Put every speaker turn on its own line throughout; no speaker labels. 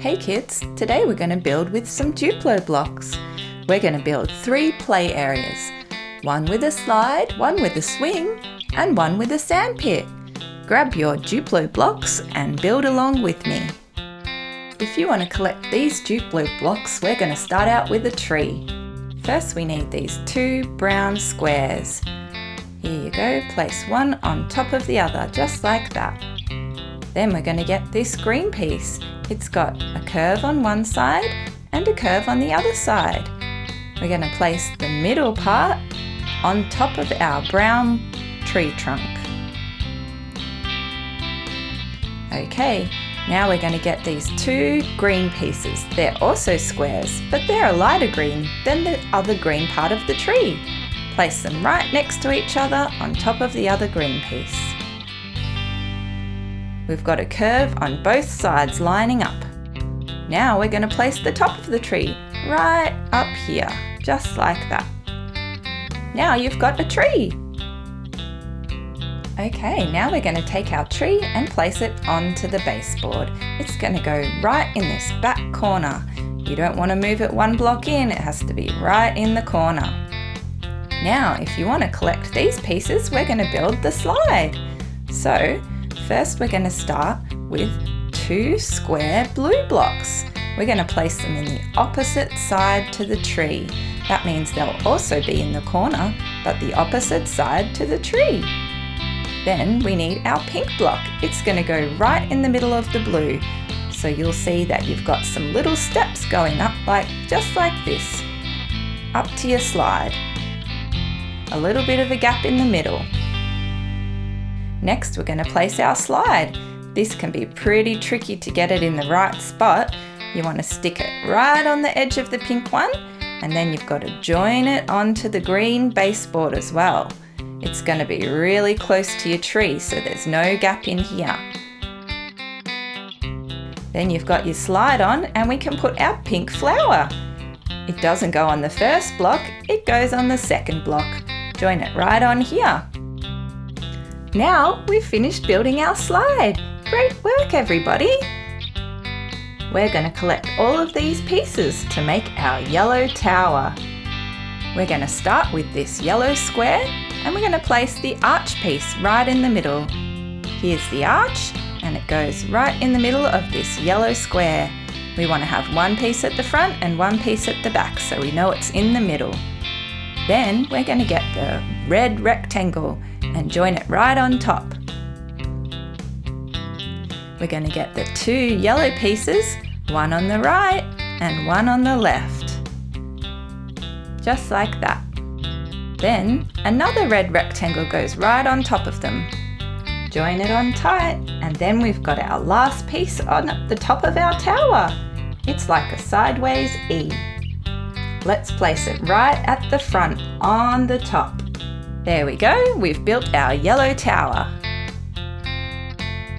Hey kids, today we're going to build with some Duplo blocks. We're going to build 3 play areas, one with a slide, one with a swing, and one with a sandpit. Grab your Duplo blocks and build along with me. If you want to collect these Duplo blocks, we're going to start out with a tree. First we need these 2 brown squares. Here you go, place one on top of the other, just like that. Then we're going to get this green piece. It's got a curve on one side and a curve on the other side. We're going to place the middle part on top of our brown tree trunk. Okay, now we're going to get these 2 green pieces. They're also squares, but they're a lighter green than the other green part of the tree. Place them right next to each other on top of the other green piece. We've got a curve on both sides lining up. Now we're going to place the top of the tree right up here, just like that. Now you've got a tree. Okay, now we're going to take our tree and place it onto the baseboard. It's going to go right in this back corner. You don't want to move it 1 block in, it has to be right in the corner. Now, if you want to collect these pieces, we're going to build the slide. So, first we're going to start with 2 square blue blocks. We're going to place them in the opposite side to the tree. That means they'll also be in the corner, but the opposite side to the tree. Then we need our pink block. It's going to go right in the middle of the blue. So you'll see that you've got some little steps going up, just like this, up to your slide. A little bit of a gap in the middle. Next, we're going to place our slide. This can be pretty tricky to get it in the right spot. You want to stick it right on the edge of the pink one, and then you've got to join it onto the green baseboard as well. It's going to be really close to your tree, so there's no gap in here. Then you've got your slide on, and we can put our pink flower. It doesn't go on the first block, it goes on the second block. Join it right on here. Now we've finished building our slide. Great work, everybody! We're going to collect all of these pieces to make our yellow tower. We're going to start with this yellow square and we're going to place the arch piece right in the middle. Here's the arch and it goes right in the middle of this yellow square. We want to have 1 piece at the front and 1 piece at the back so we know it's in the middle. Then we're going to get the red rectangle and join it right on top. We're going to get the 2 yellow pieces, one on the right and one on the left. Just like that. Then another red rectangle goes right on top of them. Join it on tight, and then we've got our last piece on the top of our tower. It's like a sideways E. Let's place it right at the front on the top. There we go, we've built our yellow tower.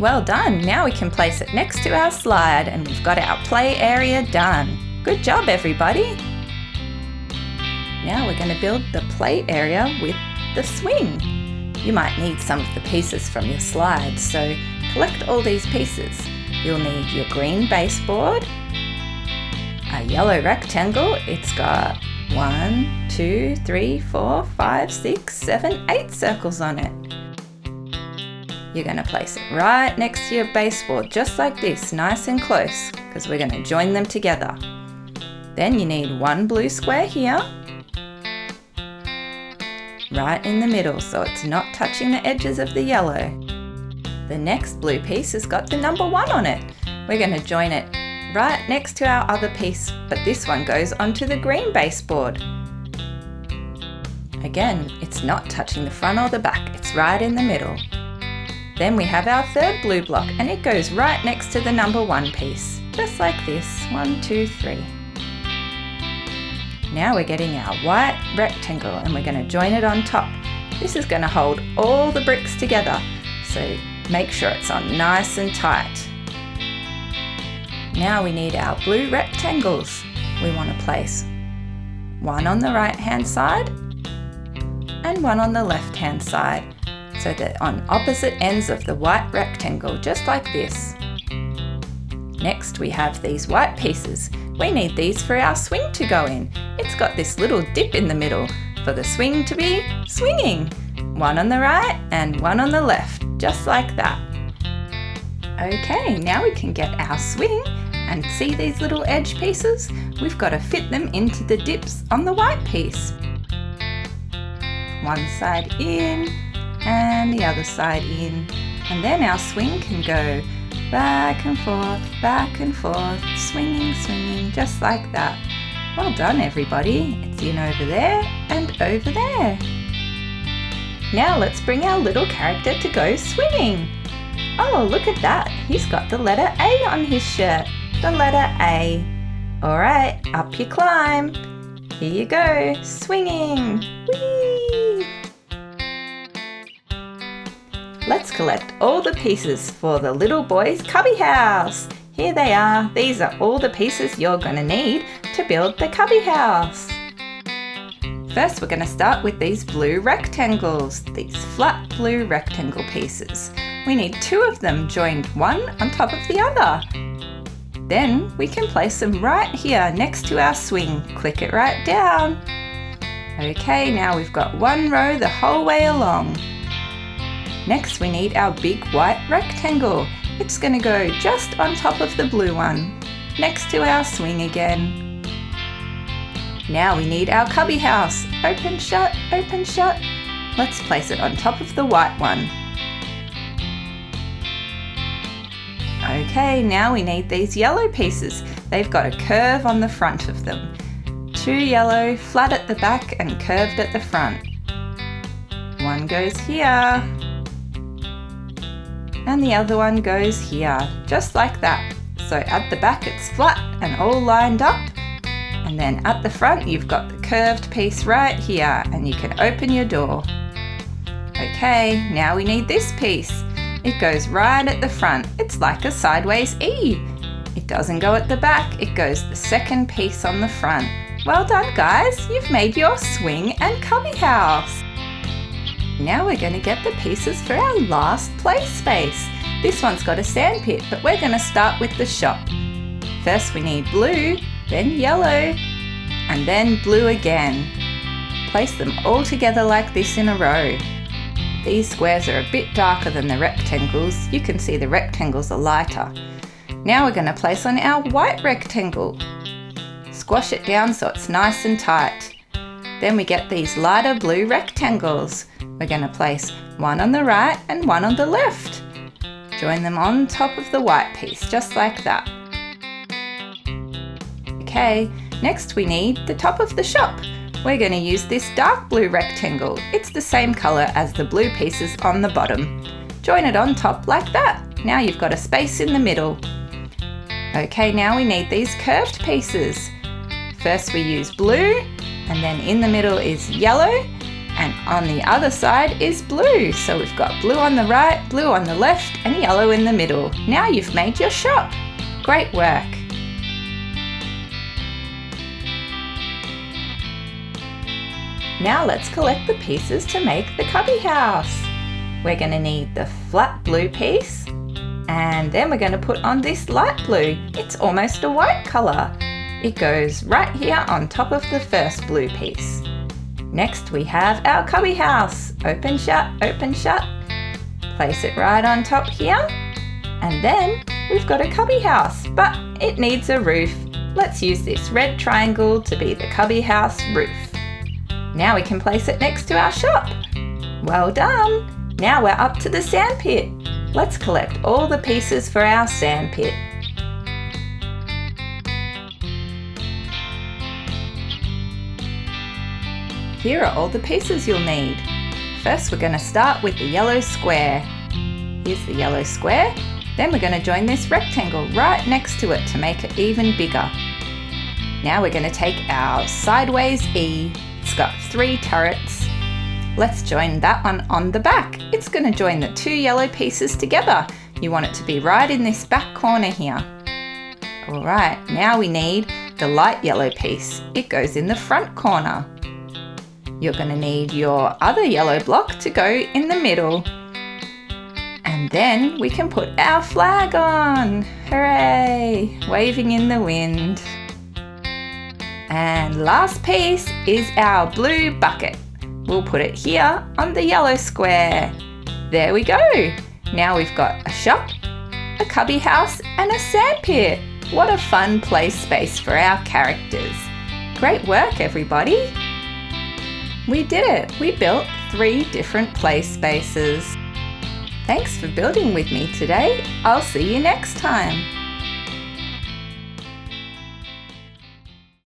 Well done, now we can place it next to our slide and we've got our play area done. Good job, everybody. Now we're going to build the play area with the swing. You might need some of the pieces from your slide, so collect all these pieces. You'll need your green baseboard, a yellow rectangle. It's got 1, 2, 3, 4, 5, 6, 7, 8 circles on it. You're going to place it right next to your baseboard, just like this, nice and close, because we're going to join them together. Then you need 1 blue square here, right in the middle, so it's not touching the edges of the yellow. The next blue piece has got the number 1 on it. We're going to join it right next to our other piece, but this one goes onto the green baseboard. Again, it's not touching the front or the back, it's right in the middle. Then we have our 3rd blue block and it goes right next to the number 1 piece, just like this, 1, 2, 3. Now we're getting our white rectangle and we're going to join it on top. This is going to hold all the bricks together, so make sure it's on nice and tight. Now we need our blue rectangles. We want to place 1 on the right hand side and 1 on the left hand side, so they're on opposite ends of the white rectangle, just like this. Next we have these white pieces. We need these for our swing to go in. It's got this little dip in the middle for the swing to be swinging. One on the right and one on the left, just like that. Okay, now we can get our swing and see these little edge pieces? We've got to fit them into the dips on the white piece. One side in and the other side in. And then our swing can go back and forth, swinging, swinging, just like that. Well done everybody. It's in over there and over there. Now let's bring our little character to go swinging. Oh, look at that. He's got the letter A on his shirt. The letter A. All right, up you climb. Here you go, swinging. Whee! Let's collect all the pieces for the little boy's cubby house. Here they are. These are all the pieces you're going to need to build the cubby house. First, we're going to start with these blue rectangles, these flat blue rectangle pieces. We need 2 of them joined one on top of the other. Then we can place them right here next to our swing. Click it right down. Okay, now we've got 1 row the whole way along. Next we need our big white rectangle. It's going to go just on top of the blue one, next to our swing again. Now we need our cubby house. Open, shut, open, shut. Let's place it on top of the white one. Okay, now we need these yellow pieces. They've got a curve on the front of them. 2 yellow, flat at the back and curved at the front. One goes here. And the other one goes here, just like that. So at the back it's flat and all lined up. And then at the front you've got the curved piece right here and you can open your door. Okay, now we need this piece. It goes right at the front. It's like a sideways E. It doesn't go at the back, it goes the second piece on the front. Well done guys, you've made your swing and cubby house. Now we're going to get the pieces for our last play space. This one's got a sandpit, but we're going to start with the shop. First we need blue, then yellow, and then blue again. Place them all together like this in a row. These squares are a bit darker than the rectangles. You can see the rectangles are lighter. Now we're going to place on our white rectangle. Squash it down so it's nice and tight. Then we get these lighter blue rectangles. We're going to place one on the right and one on the left. Join them on top of the white piece, just like that. Okay, next we need the top of the shop. We're going to use this dark blue rectangle. It's the same colour as the blue pieces on the bottom. Join it on top like that. Now you've got a space in the middle. Okay, now we need these curved pieces. First we use blue, and then in the middle is yellow, and on the other side is blue. So we've got blue on the right, blue on the left, and yellow in the middle. Now you've made your shop. Great work. Now let's collect the pieces to make the cubby house. We're going to need the flat blue piece, and then we're going to put on this light blue. It's almost a white colour. It goes right here on top of the first blue piece. Next we have our cubby house. Open, shut, open, shut. Place it right on top here. And then we've got a cubby house, but it needs a roof. Let's use this red triangle to be the cubby house roof. Now we can place it next to our shop. Well done! Now we're up to the sandpit. Let's collect all the pieces for our sandpit. Here are all the pieces you'll need. First we're going to start with the yellow square. Here's the yellow square. Then we're going to join this rectangle right next to it to make it even bigger. Now we're going to take our sideways E. It's got 3 turrets. Let's join that one on the back. It's going to join the 2 yellow pieces together. You want it to be right in this back corner here. Alright, now we need the light yellow piece. It goes in the front corner. You're going to need your other yellow block to go in the middle. And And then we can put our flag on. Hooray! Waving in the wind. And last piece is our blue bucket. We'll put it here on the yellow square. There we go. Now we've got a shop, a cubby house and a sandpit. What a fun play space for our characters. Great work, everybody. We did it. We built 3 different play spaces. Thanks for building with me today. I'll see you next time.